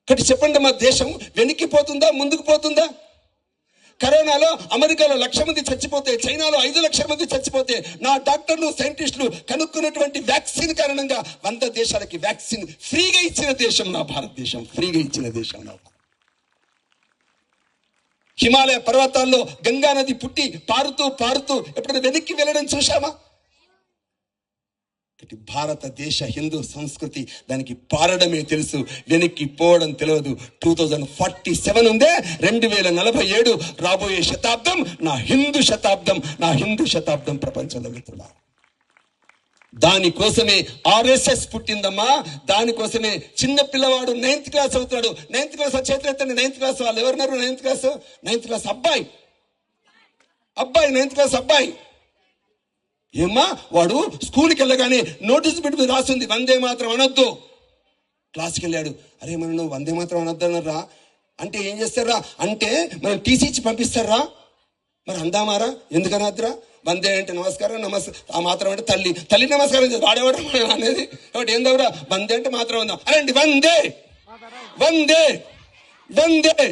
కాబట్టి చెప్పండి, మా దేశం వెనక్కిపోతుందా ముందుకు పోతుందా? కరోనాలో అమెరికాలో 1,00,000 మంది చచ్చిపోతే, చైనాలో 5 లక్షల మంది చచ్చిపోతే, నా డాక్టర్లు సైంటిస్టులు కనుక్కున్నటువంటి వ్యాక్సిన్ కారణంగా 100 దేశాలకి వ్యాక్సిన్ ఫ్రీగా ఇచ్చిన దేశం నా భారతదేశం. ఫ్రీగా ఇచ్చిన దేశం నా భారతదేశం. హిమాలయ పర్వతాల్లో గంగా నది పుట్టి పారుతూ పారుతూ ఎప్పుడైనా వెనక్కి వెళ్ళడం చూశామా? భారతదేశ హిందూ సంస్కృతి దానికి పారడమే తెలుసు, వెనక్కి పోవడం తెలియదు. 2047 ఉందే, 2047 రాబోయే శతాబ్దం నా హిందూ శతాబ్దం, నా హిందూ శతాబ్దం ప్రపంచంలో మిత్రులా. దానికోసమే ఆర్ఎస్ఎస్ పుట్టిందమ్మా. దానికోసమే చిన్న పిల్లవాడు 9th క్లాస్ అవుతాడు. 9th క్లాస్ చేతులు ఎత్తండి. 9th క్లాస్ వాళ్ళు ఎవరున్నారు? 9th క్లాస్ అబ్బాయి 9th క్లాస్ అబ్బాయి. ఏమ్మా, వాడు స్కూల్కి వెళ్ళగానే నోటీస్ పెట్టి మీద రాస్తుంది, వందే మాత్రం అనొద్దు. క్లాస్కి వెళ్ళాడు, అరే మనం నువ్వు వందే మాత్రం అనొద్దు అన్నారా అంటే ఏం చేస్తారా అంటే మనం టీసీ ఇచ్చి పంపిస్తారా? మరి అందామారా, ఎందుకనద్దురా? వందే అంటే నమస్కారం, ఆ మాత్రం అంటే తల్లి నమస్కారం వాడేవాడు అనేది. కాబట్టి ఏందవరా వందే అంటే మాత్రం ఉందా? అరండి వందే వందే వందే